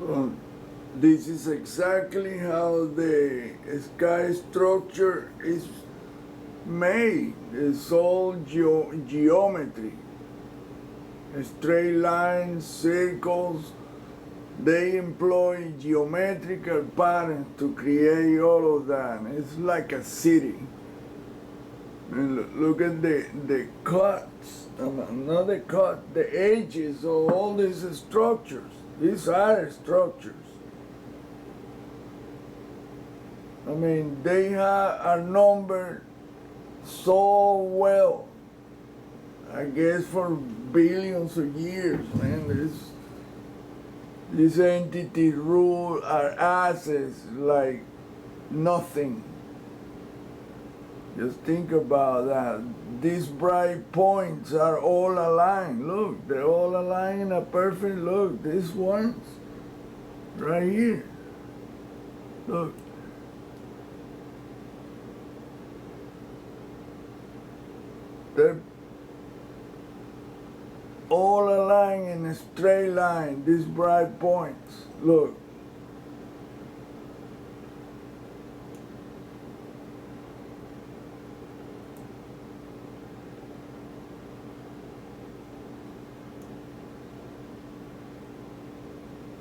Uh, this is exactly how the sky structure is made. It's all geometry. Straight lines, circles. They employ geometrical patterns to create all of that. It's like a city. And look at the cuts, not the cut, the edges of all these structures. These are structures. I mean, they are numbered so well, I guess for billions of years, man. These entities rule our asses like nothing. Just think about that. These bright points are all aligned. Look, they're all aligned in a perfect look. These ones, right here. Look. They're all aligned in a straight line, these bright points. Look.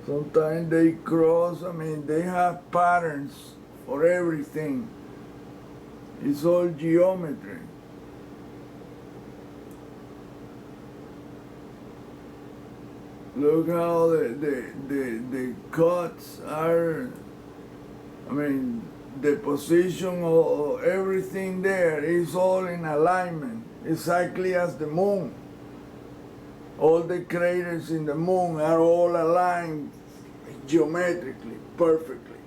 Sometimes they cross, I mean, they have patterns for everything. It's all geometry. Look how the cuts are, I mean, the position of everything there is all in alignment, exactly as the moon. All the craters in the moon are all aligned geometrically, perfectly.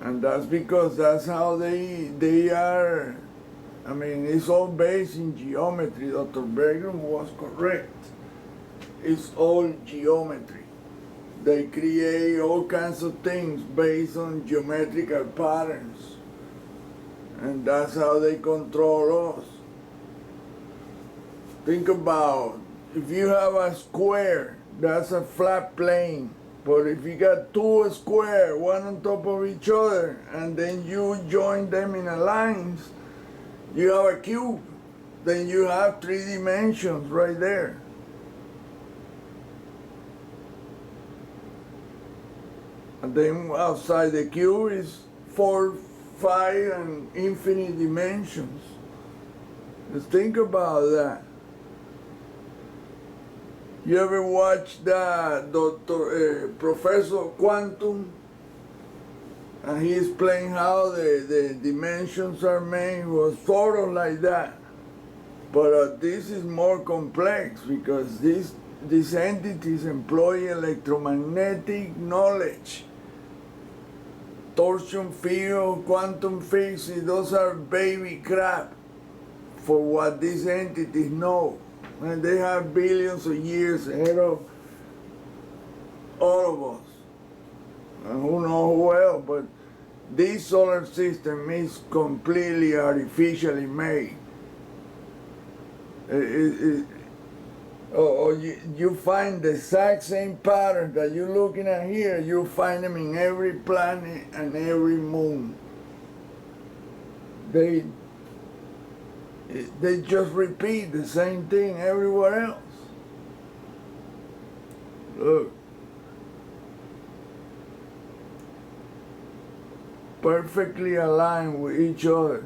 And that's because that's how they are. I mean, it's all based in geometry. Dr. Bergman was correct. It's all geometry. They create all kinds of things based on geometrical patterns. And that's how they control us. Think about, if you have a square, that's a flat plane. But if you got two squares, one on top of each other, and then you join them in a lines, you have a cube. Then you have 3 dimensions right there. And then outside the cube is 4, 5, and infinite dimensions. Just think about that. You ever watch that Professor Quantum? And he explained how the dimensions are made. It was sort of like that. But this is more complex because these entities employ electromagnetic knowledge. Torsion field, quantum physics, those are baby crap for what these entities know. And they have billions of years ahead of all of us. And who knows who else, but this solar system is completely artificially made. You find the exact same pattern that you're looking at here, you find them in every planet and every moon. They just repeat the same thing everywhere else. Look. Perfectly aligned with each other.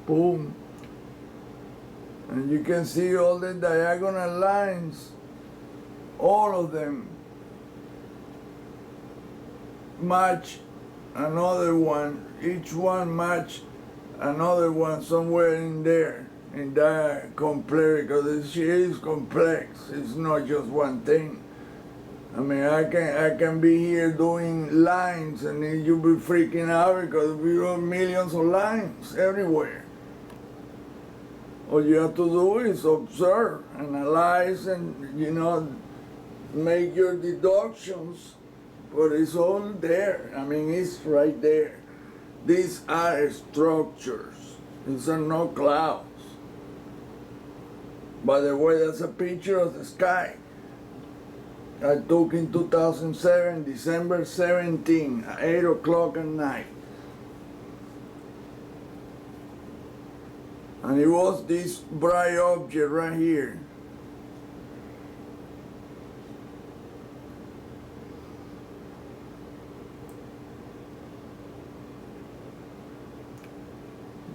Boom. And you can see all the diagonal lines, all of them match another one, each one match another one somewhere in there, in that complex, because it is complex, it's not just one thing. I mean, I can be here doing lines and you'll be freaking out because we have millions of lines everywhere. All you have to do is observe, analyze, and, make your deductions, but it's all there. I mean, it's right there. These are structures. These are not clouds. By the way, that's a picture of the sky I took in 2007, December 17, at 8 o'clock at night. And it was this bright object right here.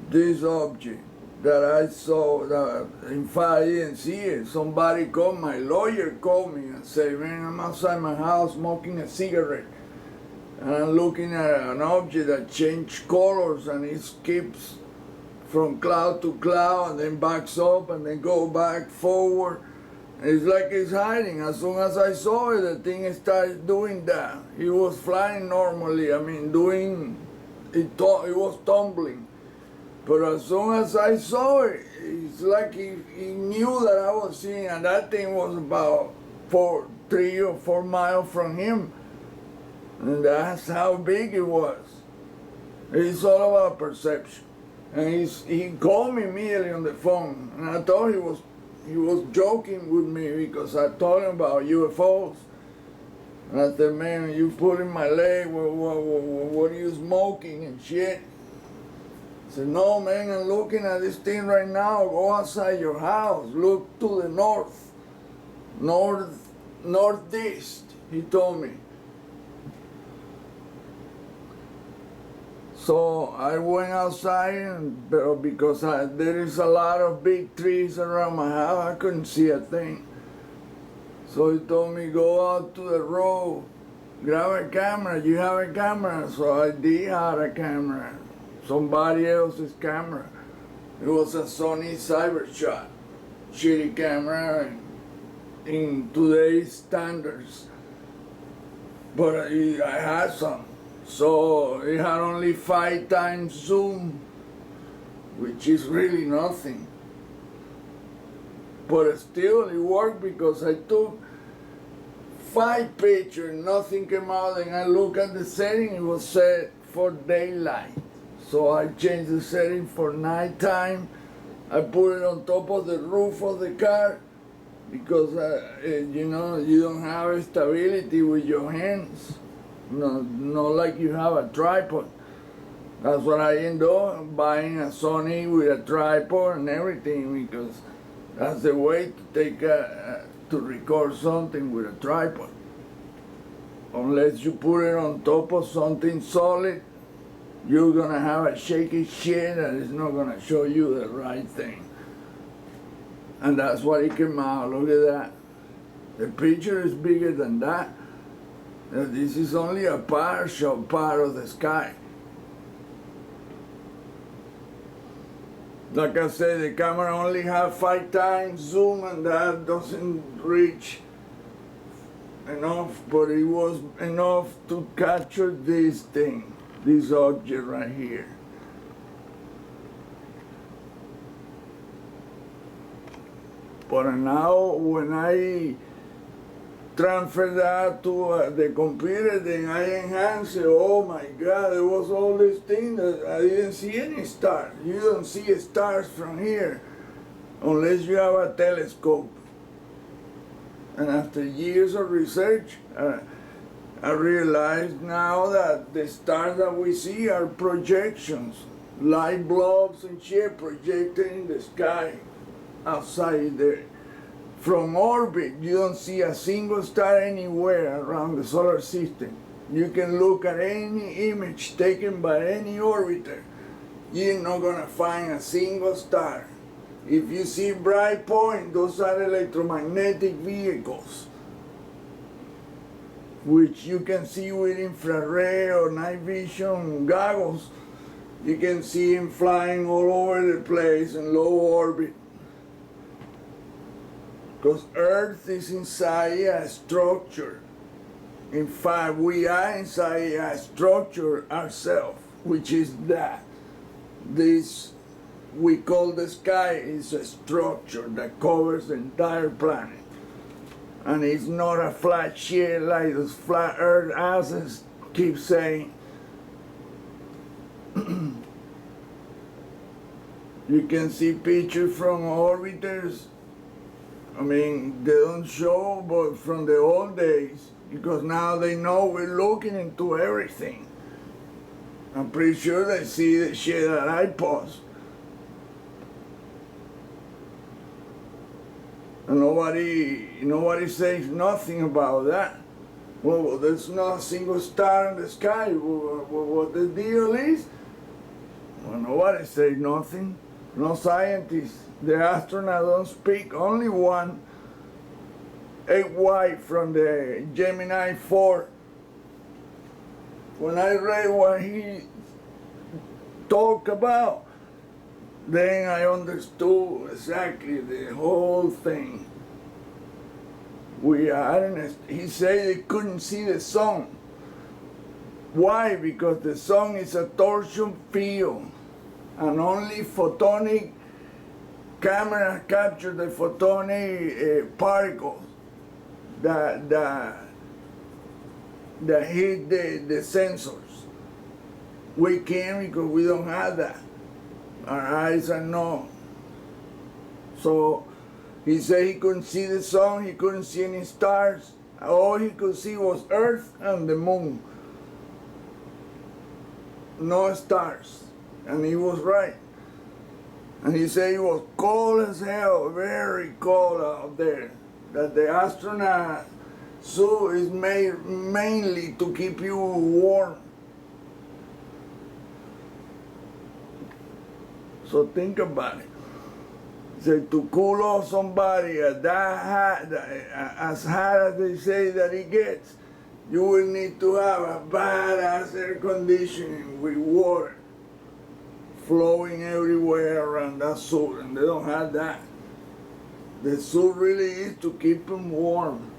This object that I saw, that in fact I didn't see it. Somebody called, my lawyer called me and said, man, I'm outside my house smoking a cigarette. And I'm looking at an object that changed colors and it skips from cloud to cloud and then backs up and then go back forward. It's like it's hiding. As soon as I saw it, the thing started doing that. It was flying normally, I mean, it was tumbling. But as soon as I saw it, it's like he knew that I was seeing, and that thing was about 3 or 4 miles from him. And that's how big it was. It's all about perception. And he called me immediately on the phone, and I thought he was joking with me because I told him about UFOs. And I said, man, you pulling my leg, what are you smoking and shit? I said, no, man, I'm looking at this thing right now. Go outside your house. Look to the northeast, he told me. So I went outside, because there is a lot of big trees around my house, I couldn't see a thing. So he told me, go out to the road, grab a camera. You have a camera? So I did have a camera. Somebody else's camera. It was a Sony Cybershot, shitty camera in today's standards. But I had some. So it had only 5 times zoom, which is really nothing. But still it worked because I took 5 pictures, nothing came out, and I looked at the setting, it was set for daylight. So I changed the setting for nighttime. I put it on top of the roof of the car because, you know, you don't have stability with your hands. No, not like you have a tripod. That's what I ended up buying, a Sony with a tripod and everything, because that's the way to take to record something with a tripod. Unless you put it on top of something solid, you're gonna have a shaky shit and it's not gonna show you the right thing. And that's what it came out. Look at that. The picture is bigger than that. This is only a partial part of the sky. Like I said, the camera only has 5 times zoom, and that doesn't reach enough, but it was enough to capture this thing, this object right here. But now when I transfer that to the computer, then I enhance it. Oh my God, there was all this thing that I didn't see any stars. You don't see stars from here unless you have a telescope. And after years of research, I realized now that the stars that we see are projections, light blobs and shit projected in the sky outside there. From orbit, you don't see a single star anywhere around the solar system. You can look at any image taken by any orbiter. You're not gonna find a single star. If you see bright points, those are electromagnetic vehicles, which you can see with infrared or night vision goggles. You can see them flying all over the place in low orbit. Because Earth is inside a structure. In fact, we are inside a structure ourselves, which is that. This we call the sky is a structure that covers the entire planet. And it's not a flat shit like those flat Earth asses keep saying. You can see pictures from orbiters I mean, they don't show, but from the old days, because now they know we're looking into everything. I'm pretty sure they see the shit that I post. And nobody says nothing about that. Well, there's not a single star in the sky. What the deal is? Well, nobody says nothing. No scientists. The astronaut don't speak. Only one, Ed White from the Gemini 4. When I read what he talked about, then I understood exactly the whole thing. He said they couldn't see the sun. Why? Because the sun is a torsion field, and only photonic cameras capture the photonic particles that hit the sensors. We can't, because we don't have that. Our eyes are not. So he said he couldn't see the sun, he couldn't see any stars. All he could see was Earth and the moon. No stars. And he was right. And he said it was cold as hell, very cold out there. That the astronaut suit is made mainly to keep you warm. So think about it. So to cool off somebody at that hot, as hot as they say that it gets, you will need to have a badass air conditioning with water flowing everywhere around that suit, and they don't have that. The suit really is to keep them warm.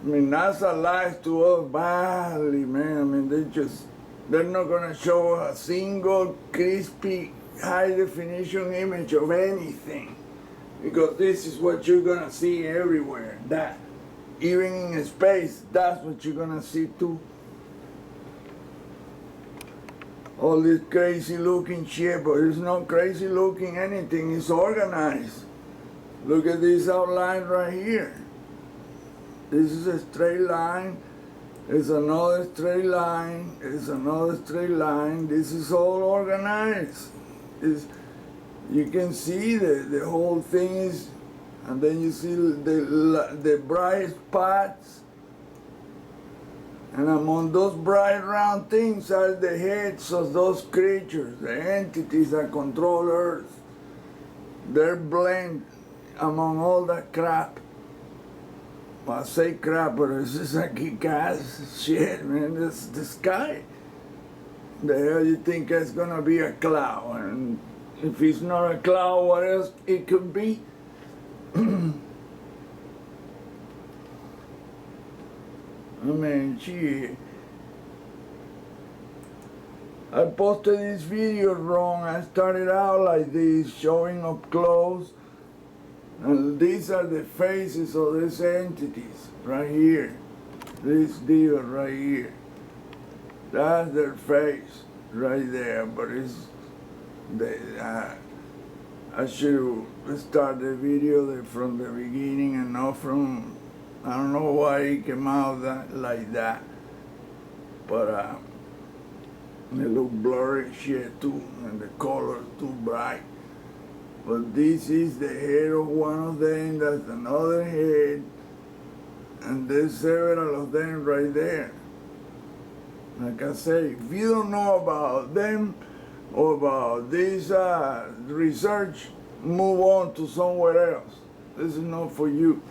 I mean, NASA lies to us badly, man. I mean, they're not gonna show a single crispy, high-definition image of anything, because this is what you're gonna see everywhere. That, even in space, that's what you're gonna see too. All this crazy-looking shit, but it's not crazy-looking anything. It's organized. Look at this outline right here. This is a straight line. It's another straight line. It's another straight line. This is all organized. You can see the whole thing is, and then you see the bright spots. And among those bright round things are the heads of those creatures, the entities that control Earth. They're blend among all that crap. Well, I say crap, but it's just a kick-ass shit, man. This the sky. The hell you think it's gonna be a cloud? And if it's not a cloud, what else it could be? I mean, gee. I posted this video wrong. I started out like this, showing up close. And these are the faces of these entities right here. This deal right here. That's their face right there. But I should start the video from the beginning and not from. I don't know why it came out like that. But it look blurry shit too, and the color too bright. But this is the head of one of them, that's another head, and there's several of them right there. Like I say, if you don't know about them or about this research, move on to somewhere else. This is not for you.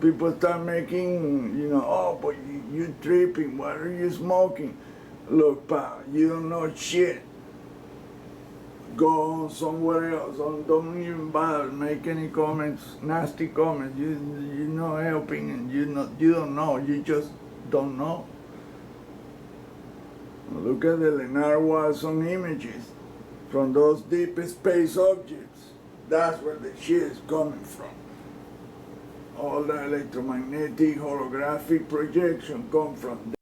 People start making, oh, but you tripping, what are you smoking? Look, pal, you don't know shit. Go on somewhere else. Don't even bother make any comments, nasty comments. You're not helping, and you don't know. You just don't know. Look at the Leonard Watson images from those deep space objects. That's where the shit is coming from. All the electromagnetic holographic projection come from